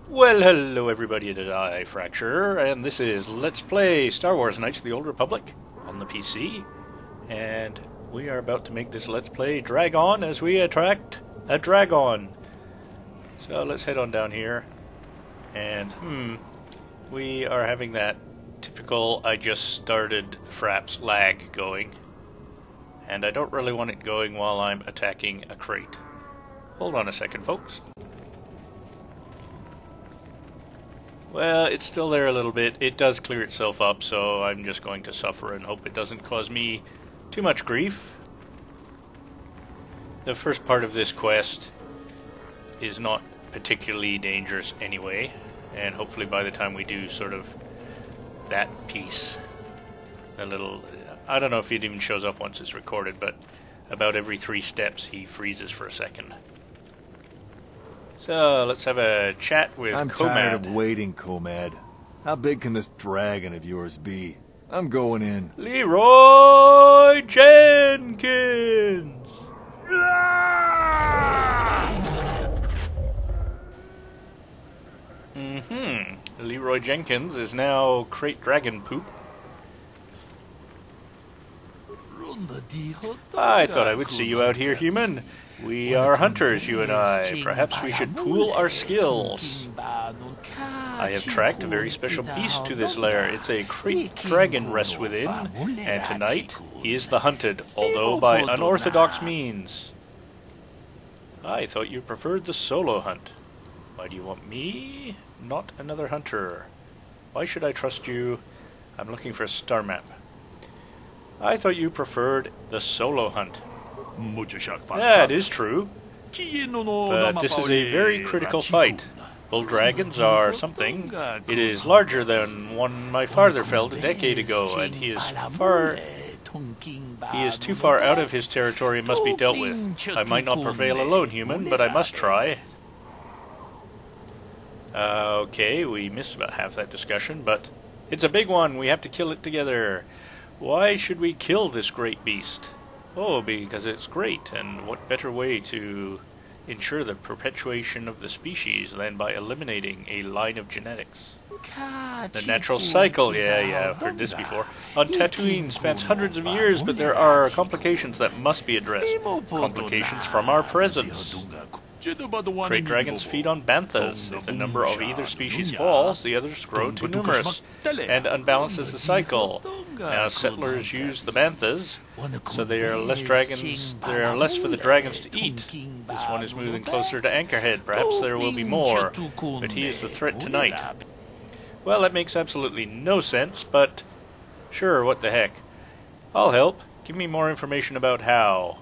Well, hello everybody, it is I, Fracture, and this is Let's Play Star Wars Knights of the Old Republic on the PC. And we are about to make this Let's Play drag on as we attract a dragon. So let's head on down here. And, we are having that typical I just started Fraps lag going. And I don't really want it going while I'm attacking a crate. Hold on a second, folks. Well, it's still there a little bit. It does clear itself up, so I'm just going to suffer and hope it doesn't cause me too much grief. The first part of this quest is not particularly dangerous anyway, and hopefully by the time we do sort of that piece, a little... I don't know if it even shows up once it's recorded, but about every 3 steps he freezes for a second. So, let's have a chat with I'm Comad. tired of waiting, Comad. How big can this dragon of yours be? I'm going in. Leroy Jenkins! Leroy Jenkins is now Crate Dragon Poop. I thought I would see you out here, human. We are hunters, you and I. Perhaps we should pool our skills. I have tracked a very special beast to this lair. It's a Crate Dragon rests within, and tonight he is the hunted, although by unorthodox means. I thought you preferred the solo hunt. Why do you want me? Not another hunter. Why should I trust you? I'm looking for a star map. I thought you preferred the solo hunt. That is true. But this is a very critical fight. Bull dragons are something. It is larger than one my father felled a decade ago, and he is too far out of his territory and must be dealt with. I might not prevail alone, human, but I must try. Okay, we missed about half that discussion, but it's a big one. We have to kill it together. Why should we kill this great beast? Oh, because it's great, and what better way to ensure the perpetuation of the species than by eliminating a line of genetics? The natural cycle, yeah, I've heard this before. On Tatooine spans hundreds of years, but there are complications that must be addressed. Complications from our presence. Crate dragons feed on banthas. If the number of either species falls, the others grow too numerous, and unbalances the cycle. Now settlers use the banthas, so there are less for the dragons to eat. This one is moving closer to Anchorhead. Perhaps there will be more, but he is the threat tonight. Well, that makes absolutely no sense, but sure, what the heck. I'll help. Give me more information about how.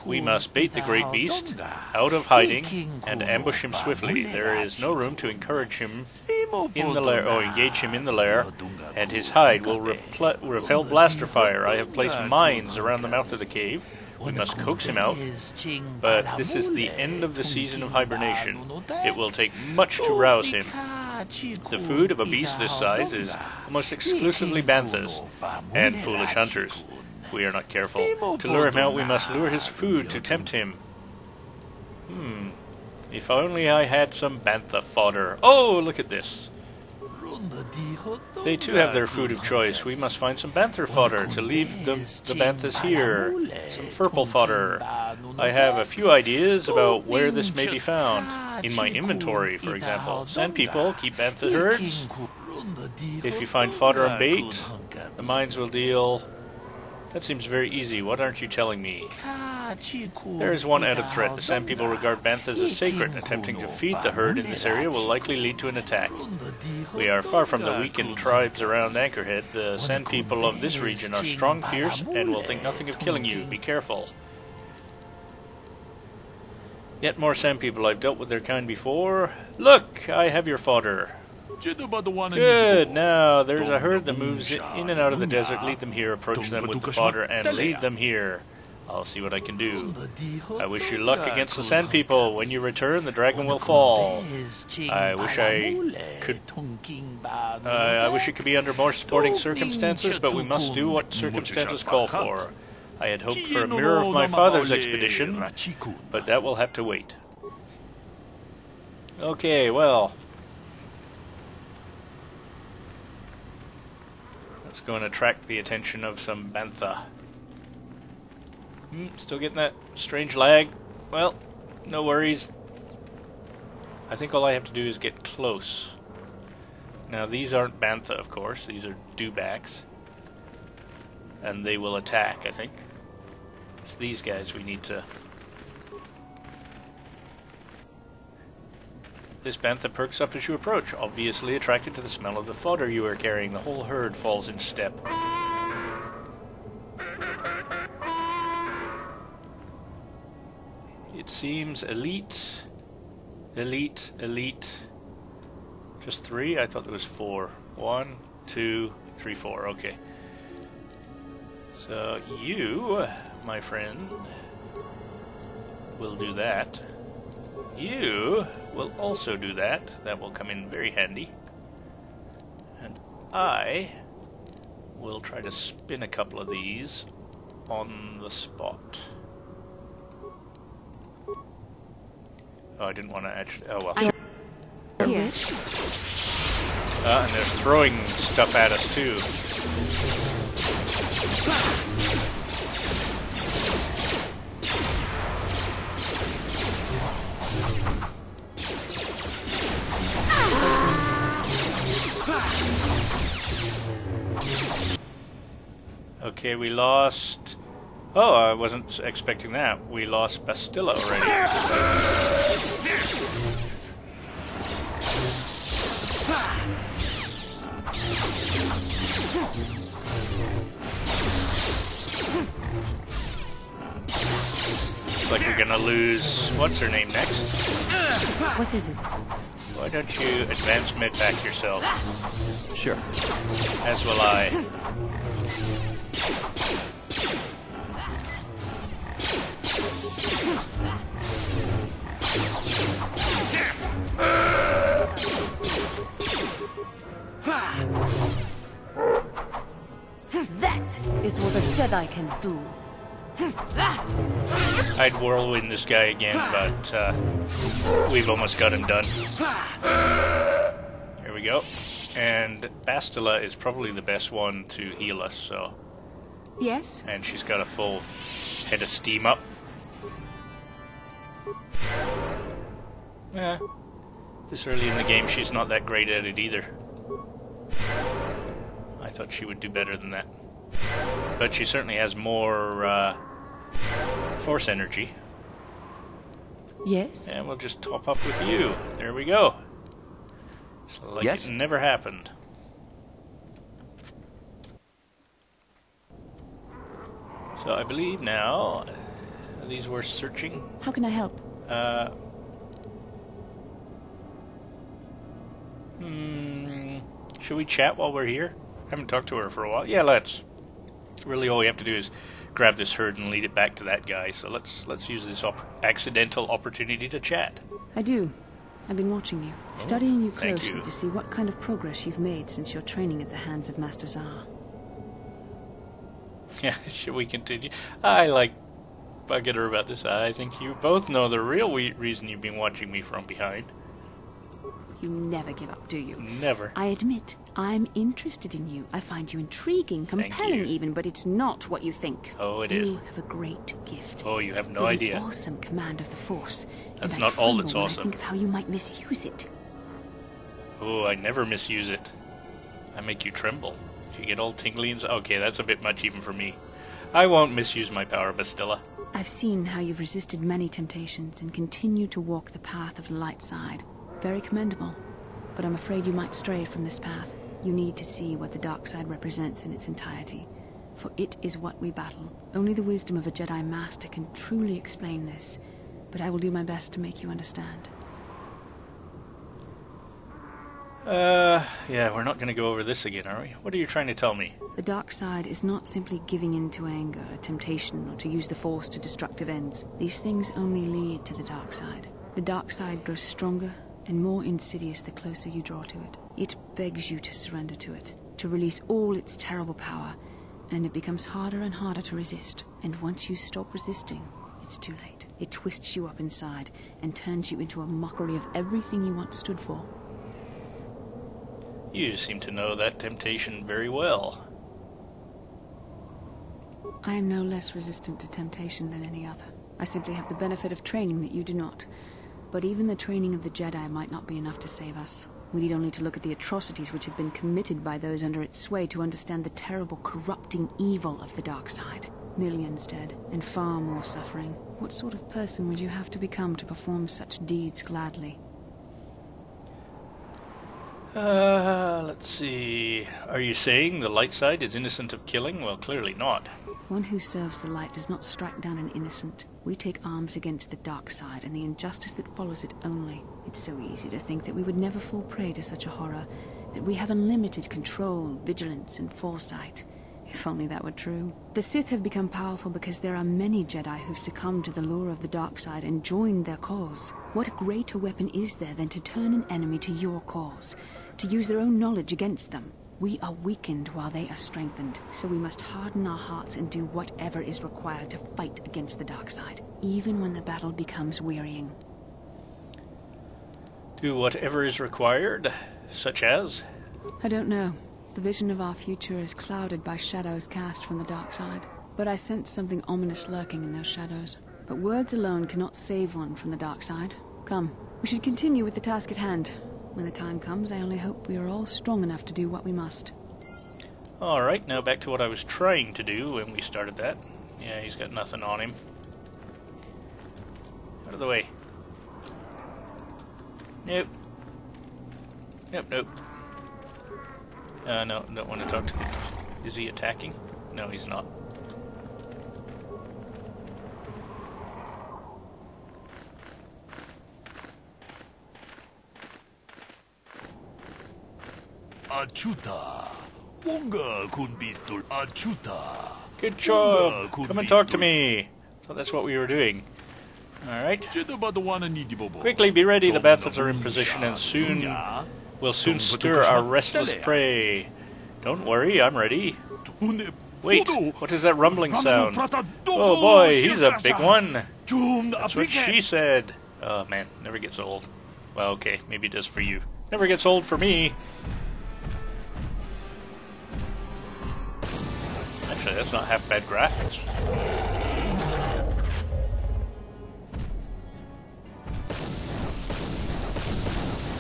We must bait the great beast out of hiding and ambush him swiftly. There is no room to encourage him in the lair, or engage him in the lair, and his hide will repel blaster fire. I have placed mines around the mouth of the cave. We must coax him out, but this is the end of the season of hibernation. It will take much to rouse him. The food of a beast this size is almost exclusively banthas and foolish hunters. If we are not careful. To lure him out, we must lure his food to tempt him. If only I had some bantha fodder. Oh, look at this. They too have their food of choice. We must find some bantha fodder to leave the banthas here. Some furple fodder. I have a few ideas about where this may be found. In my inventory, for example. Sand people keep bantha herds. If you find fodder and bait, the mines will deal... That seems very easy. What aren't you telling me? There is one added threat. The Sand people regard banthas as sacred. Attempting to feed the herd in this area will likely lead to an attack. We are far from the weakened tribes around Anchorhead. The Sand people of this region are strong, fierce, and will think nothing of killing you. Be careful. Yet more Sand people. I've dealt with their kind before. Look! I have your fodder. Good. Now, there's a herd that moves in and out of the desert. Lead them here, approach them with the fodder, and lead them here. I'll see what I can do. I wish you luck against the Sand people. When you return, the dragon will fall. I wish it could be under more sporting circumstances, but we must do what circumstances call for. I had hoped for a mirror of my father's expedition, but that will have to wait. Okay, well. Let's go and attract the attention of some bantha. Still getting that strange lag. Well, no worries. I think all I have to do is get close. Now, these aren't bantha, of course. These are dewbacks. And they will attack, I think. It's these guys we need to... This bantha perks up as you approach, obviously attracted to the smell of the fodder you are carrying. The whole herd falls in step. It seems elite, elite, elite. Just 3? I thought there was 4. 1, 2, 3, 4. Okay. So you, my friend, will do that. You will also do that. That will come in very handy. And I will try to spin a couple of these on the spot. Oh, I didn't want to actually... Oh, well. Here. And they're throwing stuff at us, too. Okay, we lost... Oh, I wasn't expecting that. We lost Bastilla already. Looks like we're gonna lose... What's her name next? What is it? Why don't you advance mid-pack yourself? Sure. As will I. That is what a Jedi can do. I'd whirlwind this guy again, but we've almost got him done. Here we go. And Bastilla is probably the best one to heal us, so... Yes? And she's got a full head of steam up. Yeah. This early in the game, she's not that great at it either. I thought she would do better than that. But she certainly has more force energy. Yes? And we'll just top up with you. There we go. So like Yes? it never happened. So I believe now, are these worth searching? How can I help? Should we chat while we're here? I haven't talked to her for a while. Yeah, let's. Really, all we have to do is grab this herd and lead it back to that guy. So let's use this accidental opportunity to chat. I do. I've been watching you, studying you thank closely you. to see what kind of progress you've made since your training at the hands of Master Zar. Yeah, should we continue? I like bugging her about this. I think you both know the real reason you've been watching me from behind. You never give up, do you? Never. I admit, I'm interested in you. I find you intriguing, Thank compelling you. even, but it's not what you think. Oh, it you is. You have a great gift. Oh, you have no With idea. An awesome command of the Force. That's And I not all tremble that's when I awesome. think of how you might misuse it. Oh, I never misuse it. I make you tremble. Do you get all tingly and... Okay, that's a bit much even for me. I won't misuse my power, Bastilla. I've seen how you've resisted many temptations and continue to walk the path of the light side. Very commendable. But I'm afraid you might stray from this path. You need to see what the dark side represents in its entirety. For it is what we battle. Only the wisdom of a Jedi Master can truly explain this. But I will do my best to make you understand. Yeah, we're not going to go over this again, are we? What are you trying to tell me? The dark side is not simply giving in to anger, temptation, or to use the Force to destructive ends. These things only lead to the dark side. The dark side grows stronger and more insidious the closer you draw to it. It begs you to surrender to it, to release all its terrible power, and it becomes harder and harder to resist. And once you stop resisting, it's too late. It twists you up inside and turns you into a mockery of everything you once stood for. You seem to know that temptation very well. I am no less resistant to temptation than any other. I simply have the benefit of training that you do not. But even the training of the Jedi might not be enough to save us. We need only to look at the atrocities which have been committed by those under its sway to understand the terrible corrupting evil of the dark side. Millions dead, and far more suffering. What sort of person would you have to become to perform such deeds gladly? Let's see. Are you saying the light side is innocent of killing? Well, clearly not. One who serves the light does not strike down an innocent. We take arms against the dark side and the injustice that follows it only. It's so easy to think that we would never fall prey to such a horror, that we have unlimited control, vigilance, and foresight. If only that were true. The Sith have become powerful because there are many Jedi who've succumbed to the lure of the dark side and joined their cause. What greater weapon is there than to turn an enemy to your cause, to use their own knowledge against them? We are weakened while they are strengthened, so we must harden our hearts and do whatever is required to fight against the dark side, even when the battle becomes wearying. Do whatever is required, such as? I don't know. The vision of our future is clouded by shadows cast from the dark side. But I sense something ominous lurking in those shadows. But words alone cannot save one from the dark side. Come, we should continue with the task at hand. When the time comes, I only hope we are all strong enough to do what we must. Alright, now back to what I was trying to do when we started that. Yeah, he's got nothing on him. Out of the way. Nope. Nope. No, don't want to talk to him. Is he attacking? No, he's not. Achuta. Wonga kun pistol achuta. Good job! Come and talk to me! Thought that's what we were doing. Alright. Quickly be ready, the bathrooms are in position and we'll soon stir our restless prey. Don't worry, I'm ready. Wait, what is that rumbling sound? Oh boy, he's a big one! That's what she said. Oh man, never gets old. Well, okay, maybe it does for you. Never gets old for me. Actually, that's not half bad graphics.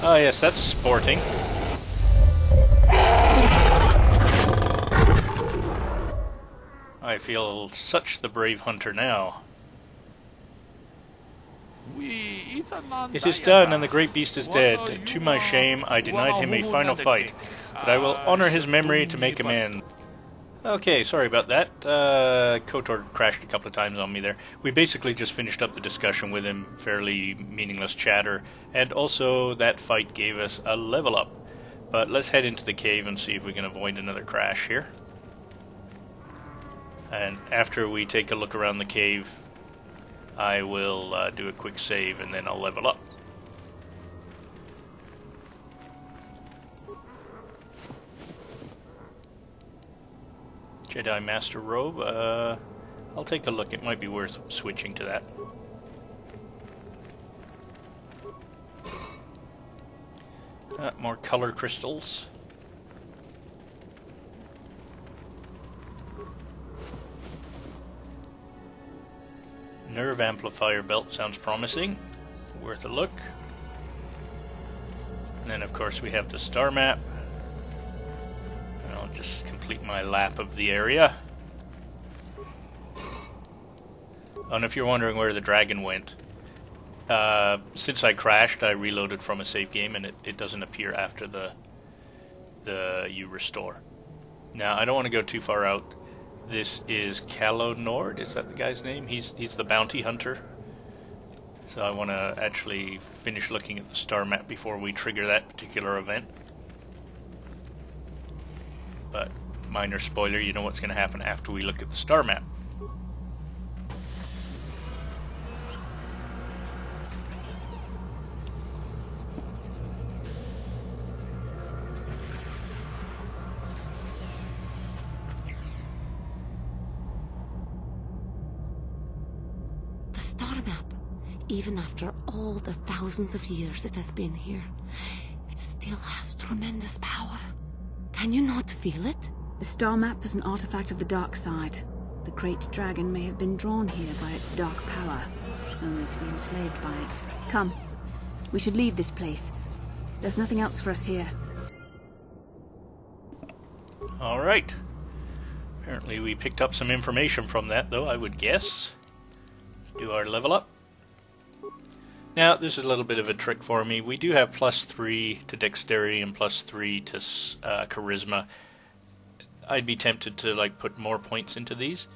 Oh yes, that's sporting. I feel such the brave hunter now. It is done, and the great beast is dead. To my shame, I denied him a final fight, but I will honor his memory to make amends. Okay, sorry about that. KotOR crashed a couple of times on me there. We basically just finished up the discussion with him, fairly meaningless chatter, and also that fight gave us a level up. But let's head into the cave and see if we can avoid another crash here. And after we take a look around the cave, I will do a quick save and then I'll level up. Jedi Master Robe, I'll take a look. It might be worth switching to that. More color crystals. Nerve amplifier belt sounds promising. Worth a look. And then of course we have the star map. I'll just complete my lap of the area. Oh, and if you're wondering where the dragon went, since I crashed, I reloaded from a save game, and it doesn't appear after you restore. Now, I don't want to go too far out. This is KotOR, is that the guy's name? He's the bounty hunter. So I want to actually finish looking at the star map before we trigger that particular event. But minor spoiler, you know what's going to happen after we look at the star map. The star map. Even after all the thousands of years it has been here, it still has tremendous power. Can you not feel it? The star map is an artifact of the dark side. The great dragon may have been drawn here by its dark power, only to be enslaved by it. Come. We should leave this place. There's nothing else for us here. Alright. Apparently we picked up some information from that, though, I would guess. Do our level up. Now, this is a little bit of a trick for me. We do have +3 to dexterity and +3 to charisma. I'd be tempted to like put more points into these,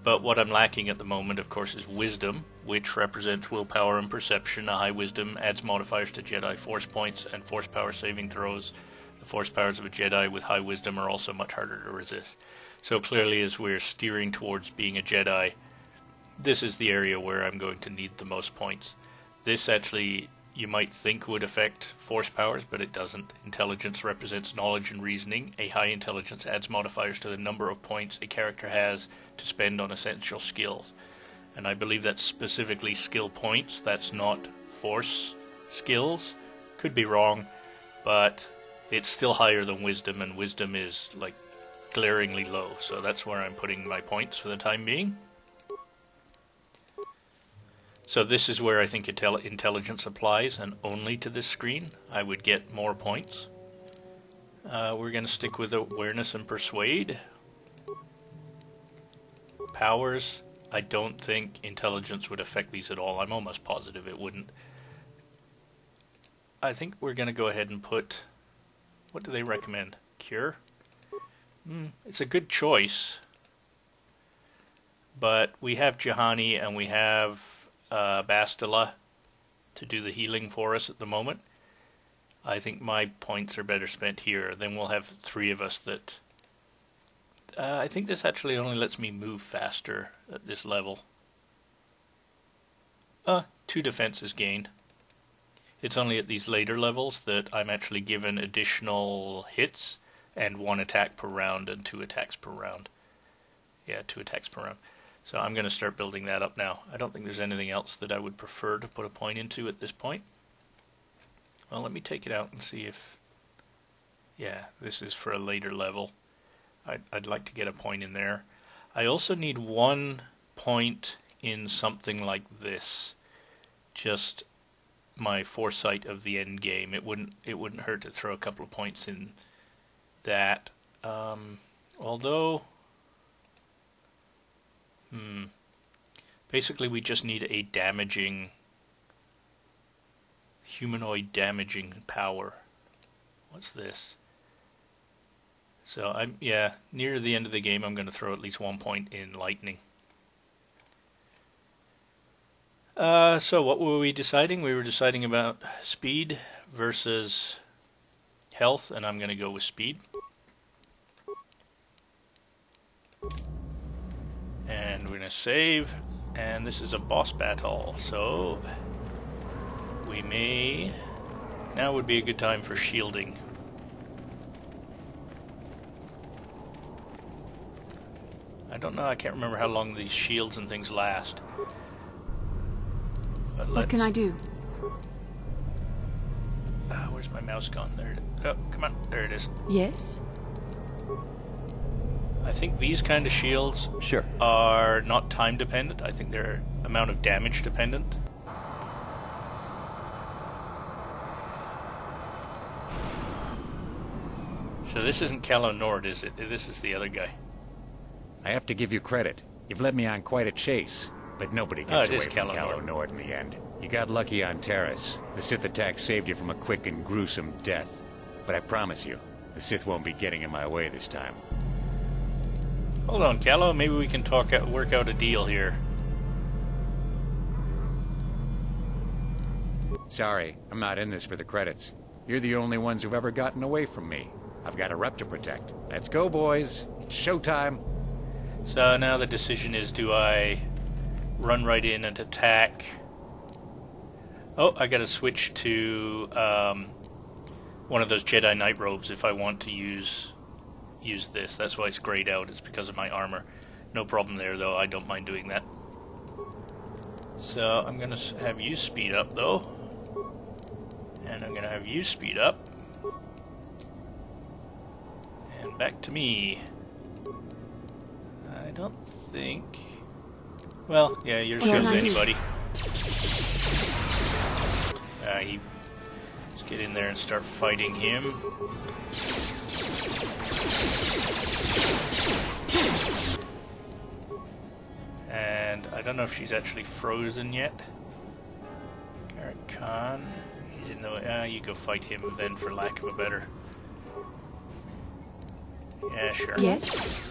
but what I'm lacking at the moment, of course, is wisdom, which represents willpower and perception. A high wisdom adds modifiers to Jedi force points and force power saving throws. The force powers of a Jedi with high wisdom are also much harder to resist. So clearly, as we're steering towards being a Jedi, this is the area where I'm going to need the most points. This actually, you might think, would affect force powers, but it doesn't. Intelligence represents knowledge and reasoning. A high intelligence adds modifiers to the number of points a character has to spend on essential skills. And I believe that's specifically skill points. That's not force skills. Could be wrong, but it's still higher than wisdom, and wisdom is like glaringly low. So that's where I'm putting my points for the time being. So this is where I think intelligence applies, and only to this screen I would get more points. We're going to stick with awareness and persuade. Powers, I don't think intelligence would affect these at all. I'm almost positive it wouldn't. I think we're going to go ahead and put... What do they recommend? Cure? It's a good choice. But we have Juhani and we have... Bastila to do the healing for us at the moment. I think my points are better spent here. Then we'll have 3 of us that... I think this actually only lets me move faster at this level. 2 defenses gained. It's only at these later levels that I'm actually given additional hits and 1 attack per round and 2 attacks per round. Yeah, 2 attacks per round. So I'm going to start building that up now. I don't think there's anything else that I would prefer to put a point into at this point. Well, let me take it out and see if... Yeah, this is for a later level. I'd like to get a point in there. I also need 1 point in something like this. Just my foresight of the end game. It wouldn't hurt to throw a couple of points in that. Although... Basically, we just need a humanoid damaging power. What's this? So near the end of the game, I'm going to throw at least 1 point in lightning. So what were we deciding? We were deciding about speed versus health, and I'm going to go with speed. And we're going to save, and this is a boss battle, so we may... Now would be a good time for shielding. I don't know, I can't remember how long these shields and things last. But what can I do? Where's my mouse gone? There it is. Oh, come on, there it is. Yes? I think these kind of shields are not time dependent. I think they're amount of damage dependent. So this isn't Calo Nord, is it? This is the other guy. I have to give you credit. You've led me on quite a chase, but nobody gets away from Calo Nord in the end. You got lucky on Terrace. The Sith attack saved you from a quick and gruesome death. But I promise you, the Sith won't be getting in my way this time. Hold on, Calo. Maybe we can work out a deal here. Sorry, I'm not in this for the credits. You're the only ones who've ever gotten away from me. I've got a rep to protect. Let's go, boys. It's showtime. So now the decision is, do I run right in and attack? Oh, I gotta switch to one of those Jedi Knight robes if I want to use this. That's why it's grayed out. It's because of my armor. No problem there, though. I don't mind doing that. So I'm gonna have you speed up though, and I'm gonna have you speed up, and back to me. I don't think. Well, yeah, yours shows anybody. Let's get in there and start fighting him. And I don't know if she's actually frozen yet. Garrett Khan, he's in the. You go fight him then, for lack of a better. Yeah, sure. Yes.